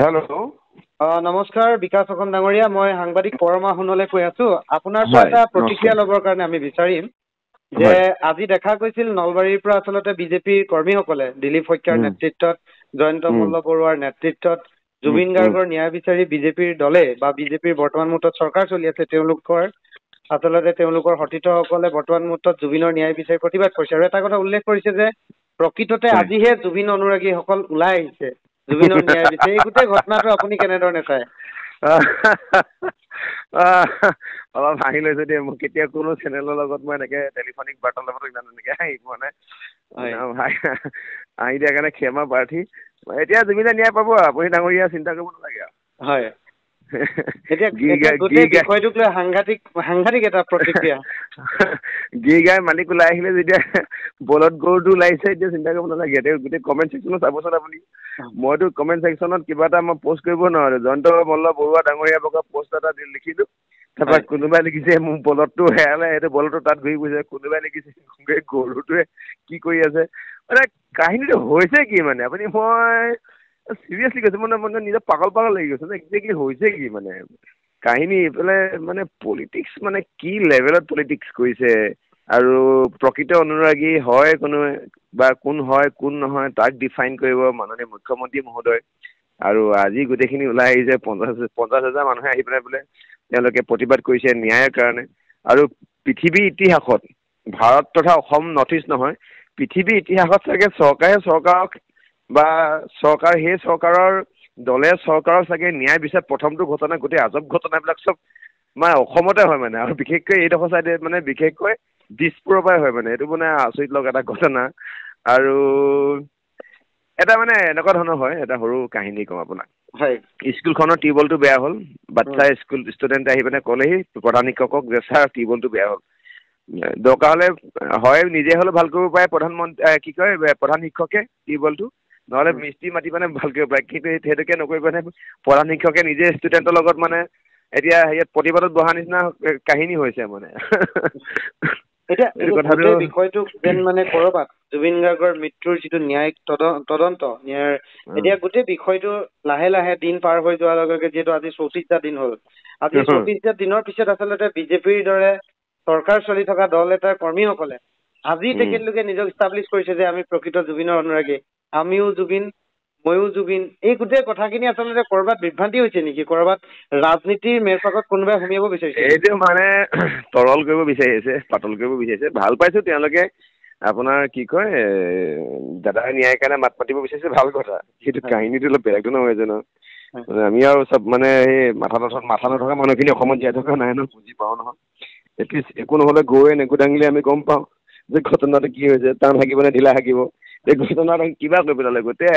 Hello'. নমস্কাৰ বিকাশ অসম ডাঙৰীয়া, মই সাংবাদিক পৰমা সোণোৱালে কৈ আছো। আপোনাৰ পৰা হয় এটা প্ৰতিক্ৰিয়া নমস্কাৰ। ল'বৰ কাৰণে আমি বিচাৰিম যে হয় আজি দেখা গৈছিল নলবাৰীৰ পৰা আচলতে বিজেপিৰ কৰ্মীসকলে দিলীপ শইকীয়াৰ উম নেতৃত্বত, জয়ন্ত উম মল্ল বৰুৱাৰ নেতৃত্বত, উম জুবিন উম গাৰ্গৰ ন্যায় বিচাৰি বিজেপিৰ দলে বা বিজেপিৰ বৰ্তমান মুহূৰ্তত চৰকাৰ চলি আছে তেওঁলোকৰ সতীৰ্থসকলে বৰ্তমান মুহূৰ্তত জুবিনৰ ন্যায় বিচাৰি প্ৰতিবাদ কৰিছে। আৰু এটা কথা উল্লেখ কৰিছে যে প্ৰকৃততে হয় আজিহে জুবিন অনুৰাগীসকল ওলাই আহিছে জুবিনৰ ন্যায় বিচাৰি। এই গোটেই ঘটনাটো আপুনি কেনেধৰণে চায়? অলপ হাঁহি লৈছে দেই। মোক কেতিয়া কোনো চেনেলৰ লগত মই এনেকে টেলিফনিক বাৰ্তালাপত ইমান এনেকে হাঁহি পোৱা নাই। হয় হাঁহি দিয়াৰ কাৰণে ক্ষমা প্ৰাৰ্থী। এতিয়া জুবিনে ন্যায় পাব, আপুনি ডাঙৰীয়া চিন্তা কৰিব নালাগে আৰু। হয়, এতিয়া গোটেই বিষয়টোক লৈ সাংঘাতিক এটা প্ৰতিক্ৰিয়া। গীৰ গাই মালিক ওলাই আহিলে যেতিয়া বলদ গৰুটো ওলাইছে, এতিয়া চিন্তা কৰিব নালাগে। এতিয়া গোটেই কমেণ্ট ছেকশ্যনত চাবচোন আপুনি। মইতো কমেণ্ট ছেকশ্যনত কিবা এটা মই পোষ্ট কৰিব নোৱাৰো। জয়ন্ত মল্ল বৰুৱা ডাঙৰীয়া বগা পোষ্ট এটা লিখিলো, তাৰপৰা হয় কোনোবাই লিখিছে মোৰ বলদটো হেৰালে, সেইটো বলদটো তাত ঘূৰি ফুৰিছে। কোনোবাই লিখিছে গৰুটোৱে কি কৰি আছে। মানে কাহিনীটো হৈছে কি মানে, আপুনি মই চিৰিয়াছলি কৈছো, মানে নিজৰ পাগল লাগি গৈছে যে একজেক্টলি হৈছে কি মানে কাহিনী। এইফালে মানে পলিটিক্স মানে কি লেভেলত পলিটিক্স কৰিছে। আৰু প্ৰকৃত অনুৰাগী হয় কোনো বা কোন হয় কোন নহয় তাক ডিফাইন কৰিব মাননীয় মুখ্যমন্ত্ৰী মহোদয়। আৰু আজি গোটেইখিনি ওলাই আহিছে 50,000 মানুহে আহি পেলাই বোলে তেওঁলোকে প্ৰতিবাদ কৰিছে ন্যায়ৰ কাৰণে। আৰু পৃথিৱীৰ ইতিহাসত ভাৰত তথা অসম নৰ্থ ইষ্ট নহয়, পৃথিৱীৰ ইতিহাসত চাগে চৰকাৰক বা সেই চৰকাৰৰ দলে চৰকাৰৰ চাগে ন্যায় বিচাৰ প্ৰথমটো ঘটনা, গোটেই আজব ঘটনাবিলাক চব মানে অসমতে হয় মানে। আৰু বিশেষকৈ এইডোখৰ চাইডে মানে বিশেষকৈ দিছপুৰৰ পৰাই হয় মানে। এইটো মানে আচৰিত লগা এটা ঘটনা। আৰু এটা মানে এনেকুৱা ধৰণৰ হয়, এটা সৰু কাহিনী কওঁ আপোনাক। হয় স্কুলখনৰ টিউবৱেলটো বেয়া হ'ল। বাচ্ছা ষ্টুডেণ্ট আহি পিনে ক'লেহি প্ৰধান শিক্ষকক যে ছাৰ টিউবৱেলটো বেয়া হ'ল। দৰকাৰ হ'লে হয় নিজে হ'লেও ভাল কৰিব পাৰে প্ৰধান শিক্ষকে টিউবৱেলটো, নহ'লে মিস্ত্ৰী মাতি মানে ভাল কৰিব পাৰে। কিন্তু সেইটোকে নকৰিব নে প্ৰধান শিক্ষকে নিজে ষ্টুডেণ্টৰ লগত মানে এতিয়া ইয়াত প্ৰতিবাদত বহা নিচিনা কাহিনী হৈছে মানে। এতিয়া এইটো কথাটো গোটেই বিষয়টো যেন মানে কৰবাত জুবিন গাৰ্গৰ মৃত্যুৰ যিটো ন্যায়িক তদন্ত এতিয়া গোটেই বিষয়টো লাহে লাহে দিন পাৰ হৈ যোৱাৰ লগে লগে, যিহেতু আজি 34টা দিন হ'ল, আজি 34টা দিনৰ পিছত আচলতে বিজেপিৰ দৰে চৰকাৰ চলি থকা দল এটাৰ কৰ্মীসকলে আজি তেখেতলোকে নিজক ইষ্টাব্লিছ কৰিছে যে আমি প্ৰকৃত জুবিনৰ অনুৰাগী, আমিও জুবিন, ময়ো জুবিন। এই গোটেই কথাখিনি আচলতে কৰবাত বিভ্ৰান্তি হৈছে নেকি? কৰবাত ৰাজনীতিৰ মেৰপাকত কোনোবাই সুমিয়াব বিচাৰিছে নেকি? এইটো মানে তৰল কৰিব বিচাৰিছে, পাতল কৰিব বিচাৰিছে। ভাল পাইছো তেওঁলোকে আপোনাৰ কি কয় দাদাৰ ন্যায়ৰ কাৰণে মাত মাতিব বিচাৰিছে, ভাল কথা। সেইটো হয় কাহিনীটো অলপ বেলেগ ধৰণৰ হৈ আছে ন। হয় আমি আৰু চব মানে সেই মাথা নথকা মানুহখিনি অসমত জীয়াই থকা নাই ন, বুজি পাওঁ নহয়। এটলিষ্ট একো নহ'লে গৰুৱে নেগু দাঙিলে আমি গম পাওঁ যে ঘটনাটো কি হৈছে, টান থাকিব নে ঢিলা থাকিব। এই ঘটনাটো কিবা কৰি পেলালে, গোটেই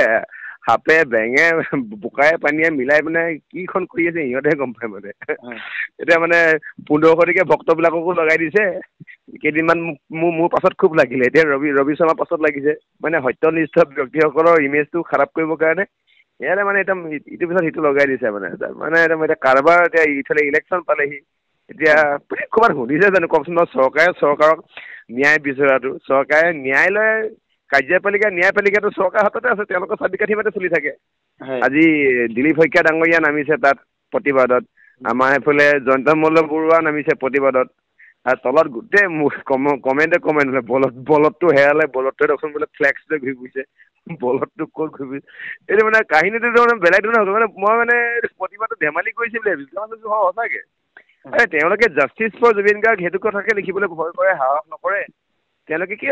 সাপে বেঙে বোকাই পানীয়ে মিলাই পিনে কিখন কৰি আছে সিহঁতেহে গম পায় মানে। হয় এতিয়া মানে 1500 ভক্তবিলাককো লগাই দিছে। কেইদিনমান মোৰ পাছত খুব লাগিলে, এতিয়া ৰবি শৰ্মাৰ পাছত লাগিছে। মানে সত্যনিষ্ঠ ব্যক্তিসকলৰ ইমেজটো খাৰাপ কৰিবৰ কাৰণে ইয়াতে মানে একদম ইটোৰ পিছত সিটো লগাই দিছে মানে। এতিয়া কাৰোবাৰ এতিয়া ইফালে ইলেকশ্যন পালেহি, এতিয়া ক'ৰবাত সুধিছে জানো কওকচোন বাৰু? চৰকাৰক ন্যায় বিচৰাটো, চৰকাৰে ন্যায়ালয় ন্যায়পালিকাটো চৰকাৰ হাততে আছে, তেওঁলোকৰ চাবি কাঠি মতে চলি থাকে। হয় আজি দিলীপ শইকীয়া ডাঙৰীয়া নামিছে তাত প্ৰতিবাদত, আমাৰ এইফালে জয়ন্ত মল্ল বৰুৱা নামিছে প্ৰতিবাদত, আৰু তলত গোটেই কমেণ্টে বলদটো হেৰালে, বলদটোৱে দেখোন বোলে ফ্লেক্স লৈ ঘূৰি ফুৰিছে। বলদটো ক'ত ঘূৰি ফুৰিছে, এইটো মানে কাহিনীটো মানে বেলেগ ধৰণৰ হ'ল। মানে মই মানে প্ৰতিবাদটো ধেমালি কৰিছে বুলি ভাবিছিলো, সঁচাকে। তেওঁলোকে জাষ্টিছ ফৰ জুবিন গাৰ্গ সেইটো কথাকে লিখিবলৈ ভয় কৰে, সাহস নকৰে। তেওঁলোকে কি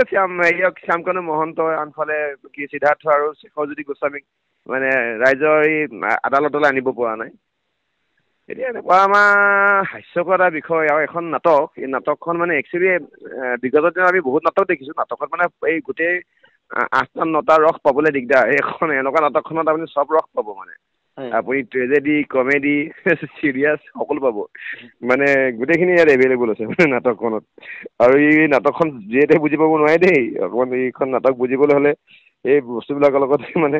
শ্যামকানু মহন্ত, আনফালে কি সিদ্ধাৰ্থ আৰু শেখৰজ্যোতি গোস্বামীক মানে ৰাইজৰ এই আদালতলৈ আনিব পৰা নাই। এতিয়া এনেকুৱা আমাৰ হাস্যকৰ এটা বিষয়। আৰু এখন নাটক, এই নাটকখন মানে একচুৱেলি বিগত দিনত আমি বহুত নাটক দেখিছোঁ। নাটকত মানে এই গোটেই 8টা 9টা ৰস পাবলৈ দিগদাৰ। এনেকুৱা নাটকখনত আপুনি চব ৰস পাব মানে। আপুনি ট্ৰেজেডি, কমেডি, চিৰিয়াছ সকলো পাব। মানে গোটেইখিনি ইয়াত এভেইলেবল আছে মানে নাটকখনত। আৰু এই নাটকখন যিহেতু বুজি পাব নোৱাৰে দেই। অকণমান এইখন নাটক বুজিবলৈ হ'লে এই বস্তুবিলাকৰ লগত মানে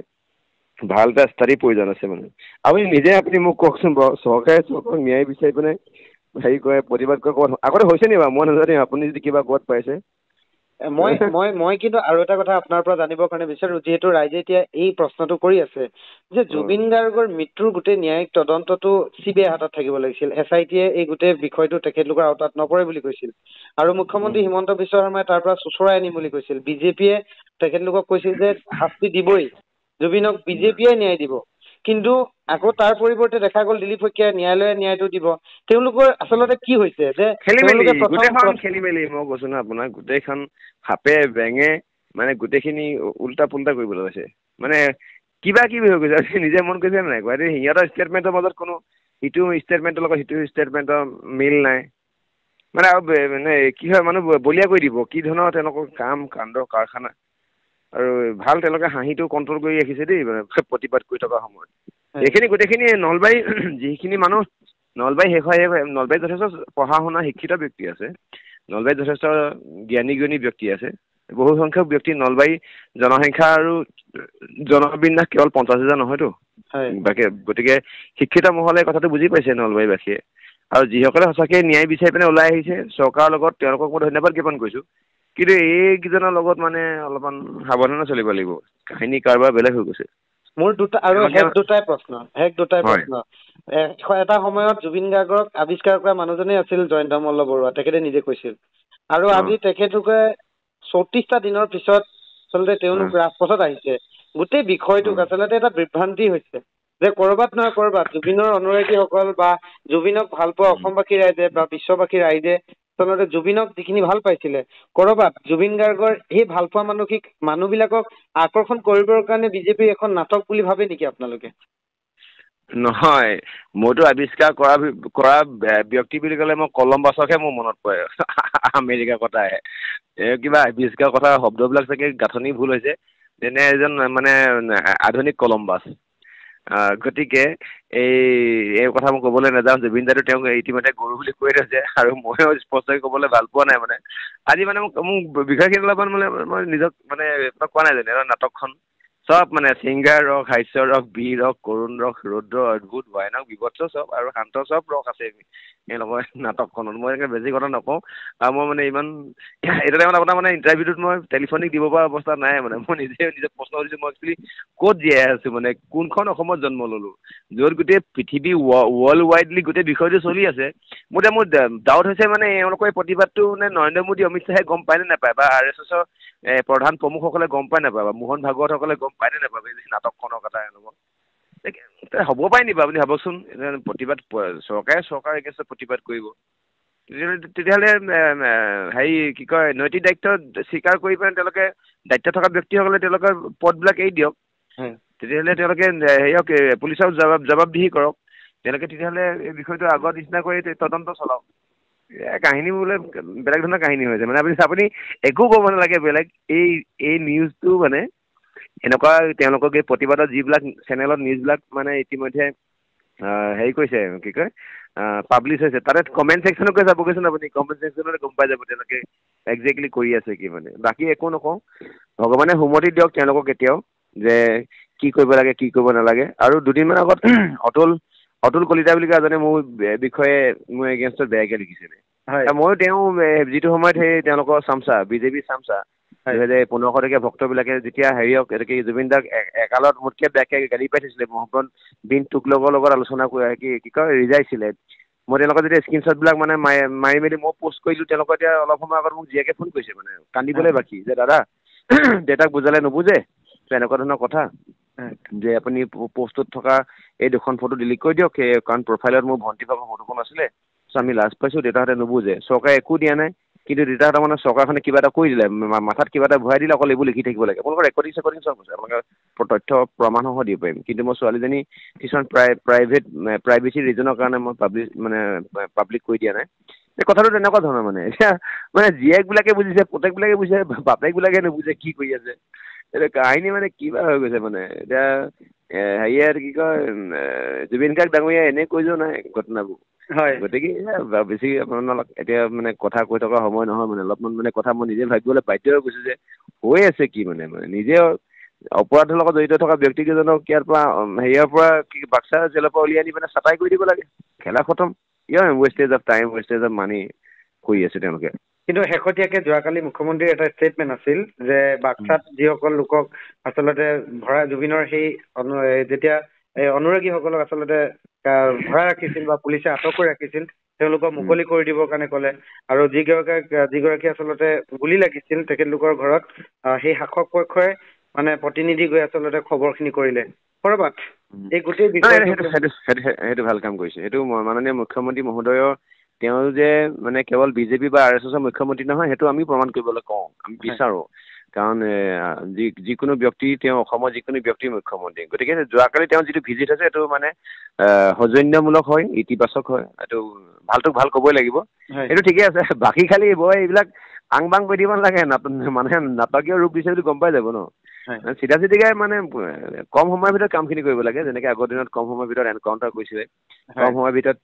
ভাল এটা ষ্টাডি প্ৰয়োজন আছে মানে। আপুনি মোক কওকচোন বাৰু, চৰকাৰক ন্যায় বিচাৰি পিনে হেৰি কৰে, প্ৰতিবাদ কৰে, ক'ৰবাত আগতে হৈছে নি বাৰু? মই নাজানো, আপুনি যদি কিবা ক'ৰবাত পাইছে। মই কিন্তু আৰু এটা কথা আপোনাৰ পৰা জানিবৰ কাৰণে বিচাৰো, যিহেতু ৰাইজে এতিয়া এই প্ৰশ্নটো কৰি আছে যে জুবিন গাৰ্গৰ মৃত্যুৰ গোটেই ন্যায়িক তদন্তটো CBI হাতত থাকিব লাগিছিল, SIT-য়ে এই গোটেই বিষয়টো তেখেতলোকৰ আওতাত নপৰে বুলি কৈছিল, আৰু মুখ্যমন্ত্ৰী হিমন্ত বিশ্ব শৰ্মাই তাৰ পৰা চোঁচৰাই আনিম বুলি কৈছিল। BJP-য়ে তেখেতলোকক কৈছিল যে শাস্তি দিবই, জুবিনক BJP-য়ে ন্যায় দিব। কিন্তু আকৌ তাৰ পৰিৱৰ্তে দেখা গ'ল দিলীপ শইকীয়াই ন্যায়ালয়ে ন্যায়টো দিব। তেওঁলোকৰ আচলতে কি হৈছে যে খেলি মেলি, তেওঁলোকে গোটেইখন খেলি মেলি, মই কৈছো ন আপোনাক, গোটেইখন সাপে বেঙে মানে গোটেইখিনি উল্টা পুল্টা কৰিবলৈ লৈছে, মানে কিবা কিবি হৈ গৈছে। নিজে মন কৰিছে নাই কোৱা, সিহঁতৰ ষ্টেটমেণ্টৰ মাজত কোনো ইটো ষ্টেটমেণ্টৰ লগত সিটো ষ্টেটমেণ্টৰ মিল নাই, মানে আৰু মানে কি হয়, মানুহ বলিয়া কৰি দিব কি ধৰণৰ তেওঁলোকৰ কাম কাণ্ড কাৰখানা। আৰু ভাল তেওঁলোকে হাঁহিটো কণ্ট্ৰল কৰি ৰাখিছে দেই, মানে প্ৰতিবাদ কৰি থকা সময়ত। এইখিনি গোটেইখিনি নলবাৰী যিখিনি মানুহ, নলবাৰী শেষ হয়, নলবাৰীত যথেষ্ট পঢ়া শুনা শিক্ষিত ব্যক্তি আছে, নলবাৰীত যথেষ্ট জ্ঞানী ব্যক্তি আছে। বহু সংখ্যক ব্যক্তি নলবাৰী জনসংখ্যা আৰু জনবিন্যাস কেৱল 50,000 নহয়তো, বাকী গতিকে শিক্ষিত মহলে কথাটো বুজি পাইছে নলবাৰীবাসীয়ে। আৰু যিসকলে সঁচাকৈ ন্যায় বিচাৰি পিনে ওলাই আহিছে চৰকাৰৰ লগত, তেওঁলোকক মই ধন্যবাদ জ্ঞাপন কৰিছোঁ। কিন্তু এইকেইজনৰ লগত মানে অলপমান সাৱধানে চলিব লাগিব, কাহিনী কাৰবাৰ বেলেগ হৈ গৈছে। মোৰ দুটাই প্ৰশ্ন। এটা সময়ত জুবিন গাৰ্গক আৱিষ্কাৰ কৰা মানুহজনেই আছিল জয়ন্ত মল্ল বৰুৱা, তেখেতে নিজে কৈছিল। আৰু আজি তেখেতলোকে 34টা দিনৰ পিছত আচলতে তেওঁলোক ৰাজপথত আহিছে। গোটেই বিষয়টোক আচলতে এটা বিভ্ৰান্তি হৈছে যে কৰবাত নহয় কৰবাত জুবিনৰ অনুৰাগীসকল বা জুবিনক ভাল পোৱা অসমবাসী ৰাইজে বা বিশ্ববাসী ৰাইজে আচলতে জুবিনক যিখিনি ভাল পাইছিলে, কৰবাত জুবিন গাৰ্গৰ সেই ভাল পোৱা মানুহবিলাকক আকৰ্ষণ কৰিবৰ কাৰণে বিজেপিৰ এখন নাটক বুলি ভাবে নেকি আপোনালোকে? নহয়, মইতো আৱিষ্কাৰ কৰা ব্যক্তি বুলি ক'লে মই কলম্বাছকহে মোৰ মনত পৰে, আমেৰিকাৰ কথা আহে। কিবা আৱিষ্কাৰ কথা শব্দবিলাক চাগে গাঁথনি ভুল হৈছে, যেনে এজন মানে আধুনিক কলম্বাছ। গতিকে এই কথা মই ক'বলৈ নাযাওঁ। জুবিন দাইটো তেওঁক ইতিমধ্যে গৰু বুলি কৈ থৈছে, আৰু ময়ো স্পষ্টকৈ ক'বলৈ ভাল পোৱা নাই। মানে আজি মানে মোক বিষয়খিনি অলপমান মানে মই নিজক মানে কোৱা নাই জানো, নাটকখন চব মানে ছিংগাৰ ৰস, হাস্য ৰস, বীৰ ৰস, কৰুণ ৰস, ৰৌদ্ৰ, অদ্ভুত, ভয়ানক, বিভৎস চব আৰু শান্ত চব ৰস আছে এনেকুৱা নাটকখনত। মই এনেকৈ বেছি কথা নকওঁ, আৰু মই মানে ইমান এইটো টাইমত আপোনাৰ মানে ইণ্টাৰভিউটোত মই টেলিফোনিক দিব পৰা অৱস্থা নাই। মানে মই নিজে প্ৰশ্ন সুধিছোঁ, মই একচুৱেলি ক'ত জীয়াই আছোঁ, মানে কোনখন অসমত জন্ম ল'লোঁ, য'ত গোটেই পৃথিৱী ৱৰ্ল্ড ৱাইডলি গোটেই বিষয়টো চলি আছে। মোৰ ডাউট হৈছে মানে এওঁলোকৰ এই প্ৰতিবাদটো মানে নৰেন্দ্ৰ মোদী, অমিত শ্বাহে গম পায় নে নাপায়, বা RSSৰ প্ৰধান প্ৰমুখসকলে গম পায় নাপায়, বা মোহন ভাগৱতসকলে গম পায় নে নাপায় এই নাটকখনৰ কথা এওঁলোকক। হ'ব পাৰে নি বাৰু আপুনি ভাবকচোন, প্ৰতিবাদ চৰকাৰে এগেইনষ্টত প্ৰতিবাদ কৰিব, তেতিয়াহ'লে হেৰি কি কয়, নৈতিক দায়িত্ব স্বীকাৰ কৰি পেলাই তেওঁলোকে দায়িত্ব থকা ব্যক্তিসকলে তেওঁলোকৰ পদবিলাক এৰি দিয়ক। তেতিয়াহ'লে তেওঁলোকে হেৰিয়ক পুলিচক জবাবদিহি কৰক। তেওঁলোকে তেতিয়াহ'লে এই বিষয়টো আগৰ নিচিনা কৰি তদন্ত চলাওক। কাহিনী বোলে বেলেগ ধৰণৰ কাহিনী হৈছে। মানে আপুনি একো ক'ব নালাগে বেলেগ, এই নিউজটো মানে এনেকুৱা তেওঁলোকক এই প্ৰতিবাদত যিবিলাক চেনেলত নিউজবিলাক মানে ইতিমধ্যে হেৰি কৰিছে, কি কয় পাব্লিছ হৈছে, তাতে কমেণ্ট ছেকশ্যনকে যাবগৈচোন আপুনি, কমেণ্ট ছেকশ্যনতে গম পাই যাব তেওঁলোকে একজেক্টলি কৰি আছে কি। মানে বাকী একো নকওঁ, ভগৱানে সুমতি দিয়ক তেওঁলোকক এতিয়াও, যে কি কৰিব লাগে কি কৰিব নালাগে। আৰু দুদিনমান আগত অতুল কলিতা বুলি কোৱা এজনে মোৰ বিষয়ে মোৰ এগেইনষ্টত বেয়াকৈ লিখিছিলে। ময়ো তেওঁ যিটো সময়ত সেই তেওঁলোকৰ চামচা, বিজেপিৰ চামচা, 2015 টকীয়া ভক্তবিলাকে যেতিয়া হেৰিয়ক এটাকে জুবিন দাক একালত মোতকৈ বেয়াকৈ গালি পাই থৈছিলে, মহম্মদ বিন তুগলকৰ লগত আলোচনা কৰি কি কয় ৰিজাইছিলে। মই তেওঁলোকৰ যেতিয়া স্ক্ৰীনশ্বটবিলাক মানে মাৰি মেলি মই পষ্ট কৰিলোঁ, তেওঁলোকৰ এতিয়া অলপ সময় আগত মোক জীয়েকে ফোন কৰিছে, মানে কান্দিবলৈ বাকী, যে দাদা দেউতাক বুজালে নুবুজে, এনেকুৱা ধৰণৰ কথা, যে আপুনি পষ্টত থকা এই 2খন ফটো ডিলিট কৰি দিয়ক, কাৰণ প্ৰফাইলত মোৰ ভণ্টি ভাগৰ ফটোখন আছিলে, চ' আমি লাজ পাইছোঁ, দেউতাহঁতে নুবুজে, চৰকাৰে একো দিয়া নাই, কিন্তু দেউতাহঁতৰ মানে চৰকাৰখনে কিবা এটা কৰি দিলে, মাথাত কিবা এটা ভৰাই দিলে, অকল এইবোৰ লিখি থাকিব লাগে। আপোনালোকৰ ৰেকৰ্ডিং চব আছে, আপোনালোকে তথ্য প্ৰমাণসহ দিব পাৰিম। কিন্তু মই ছোৱালীজনী কিছুমান প্ৰাইভেচি ৰিজনৰ কাৰণে মই পাব্লিক কৰি দিয়া নাই। এই কথাটো তেনেকুৱা ধৰণৰ মানে, এতিয়া মানে জীয়েকবিলাকে বুজিছে, পুতেকবিলাকে বুজিছে, বাপেকবিলাকে নুবুজে কি কৰি আছে। এতিয়া কাহিনী মানে কিবা হৈ গৈছে। মানে এতিয়া হেৰিয়াত কি কয়, জুবিন গাৰ্গ ডাঙৰীয়া এনেই কৈ যোৱা নাই ঘটনাবোৰ। গতিকে বেছি আপোনালোক এতিয়া মানে কথা কৈ থকা সময় নহয়, মানে অলপমান মানে কথা মই নিজে ভাবিবলৈ বাধ্য হৈ গৈছোঁ যে হৈ আছে কি, মানে নিজে অপৰাধৰ লগত জড়িত থকা ব্যক্তিকেইজনক ইয়াৰ পৰা হেৰিয়াৰ পৰা বাক্সা জেলৰ পৰা উলিয়াই আনি মানে চাটাই কৰি দিব লাগে, খেলা খতম। Wastage of time, wastage of money, কৰি আছে তেওঁলোকে। কিন্তু শেহতীয়াকে যোৱাকালি মুখ্যমন্ত্ৰীৰ এটা ষ্টেটমেণ্ট আছিল যে বাক্সাত যিসকল লোকক আচলতে জুবিনৰ সেই যেতিয়া অনুৰাগীসকলক আচলতে ভৰাই ৰাখিছিল বা পুলিচে আটক কৰি ৰাখিছিল তেওঁলোকক মুকলি কৰি দিবৰ কাৰণে ক'লে। আৰু যিগৰাকী আচলতে গুলী লাগিছিল তেখেতলোকৰ ঘৰত সেই শাসক পক্ষই মানে প্ৰতিনিধি গৈ আচলতে খবৰখিনি কৰিলে। কৰবাত এই গোটেই সেইটো ভাল কাম কৰিছে। সেইটো মাননীয় মুখ্যমন্ত্ৰী মহোদয়ৰ তেওঁ যে মানে কেৱল বিজেপি বা RSSৰ মুখ্যমন্ত্ৰী নহয়, সেইটো আমি প্ৰমাণ কৰিবলৈ কওঁ, আমি বিচাৰো। কাৰণ যিকোনো ব্যক্তি তেওঁ অসমৰ যিকোনো ব্যক্তিৰ মুখ্যমন্ত্ৰী। গতিকে যোৱাকালি তেওঁ যিটো ভিজিট আছে সেইটো মানে সৌজন্যমূলক হয়, ইতিবাচক হয়। এইটো ভালটোক ভাল ক'বই লাগিব, সেইটো ঠিকে আছে। বাকী খালি এইবিলাক আং বাং কৰি দিব নালাগে, মানুহে নাটকীয় ৰূপ দিছে বুলি গম পাই যাব ন। চিধা চিধিকে মানে কম সময়ৰ ভিতৰত কামখিনি কৰিব লাগে, যেনেকে আগৰ দিনত কম সময়ৰ ভিতৰত এনকাউণ্টাৰ কৰিছিলে। কম সময়ৰ ভিতৰত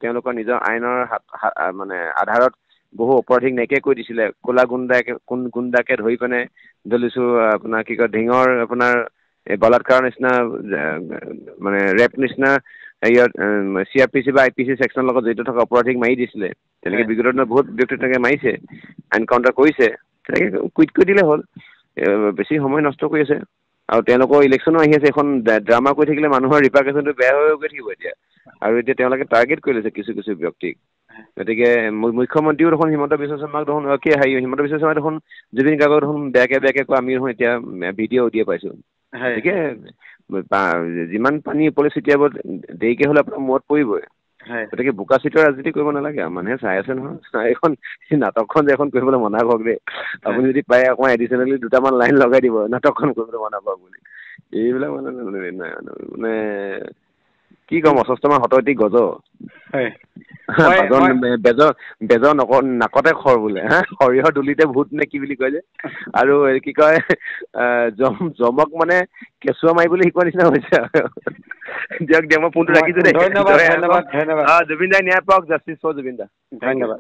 তেওঁলোকৰ নিজৰ আইনৰ মানে আধাৰত বহু অপৰাধীক নাইকিয়া কৰি দিছিলে। ক'লা গুণ্ডাকে ধৰি পিনে ধৰিছো আপোনাৰ কি কয় ঢিঙৰ আপোনাৰ বলাৎকাৰৰ নিচিনা মানে ৰেপ নিচিনা ইয়াত CRPC বা IPC ছেকশ্যনৰ লগত জড়িত থকা অপৰাধীক মাৰি দিছিলে। তেনেকে বিগত দিনত বহুত ব্যক্তি তেনেকে মাৰিছে, এনকাউণ্টাৰ কৰিছে। তেনেকে কুইট কৰি দিলে হ'ল। বেছি সময় নষ্ট কৰি আছে। আৰু তেওঁলোকৰ ইলেকশ্যনো আহি আছে। এখন ড্ৰামা কৰি থাকিলে মানুহৰ ৰিপাৰ্কেশ্যনটো বেয়া হৈ গৈ থাকিব এতিয়া। আৰু এতিয়া তেওঁলোকে টাৰ্গেট কৰি লৈছে কিছু কিছু ব্যক্তিক। গতিকে মুখ্যমন্ত্ৰীও দেখোন হিমন্ত বিশ্ব শৰ্মাক দেখোন হিমন্ত বিশ্ব শৰ্মাই দেখোন জুবিন গাৰ্গক দেখোন বেয়াকে কোৱা আমি দেখোন এতিয়া ভিডিঅ' উলিয়াই পাইছো। গতিকে যিমান পানী ওপৰলৈ ছটিয়াব দেৰিকে হ'লে আপোনাৰ মূৰত পৰিবই। গতিকে বোকা চিটৰ ৰাজনীতি কৰিব নালাগে আৰু মানুহে চাই আছে নহয়। এইখন নাটকখন যে এখন কৰিবলৈ মনা কৰক দেই। আপুনি যদি পাৰে অকণমান এডিচনেলি 2টামান লাইন লগাই দিব নাটকখন কৰিবলৈ মনা কৰক বুলি। এইবিলাক মানে কি ক'ম, অস্বস্থমান হতৈতিক গজ। বেজৰ নাকতে খৰ বোলে হা, সৰিয়হৰ দুলিতে ভূত নে কি বুলি কয় যে। আৰু কি কয় জমক মানে কেঁচুৱা মাৰিবলৈ শিকোৱা নিচিনা হৈছে আৰু। দিয়ক মই ফোনটো ৰাখিছো দেই। ধন্যবাদ। জুবিন দাই ন্যায় পাওক, জাষ্টিছ ফৰ জুবিন দা। ধন্যবাদ।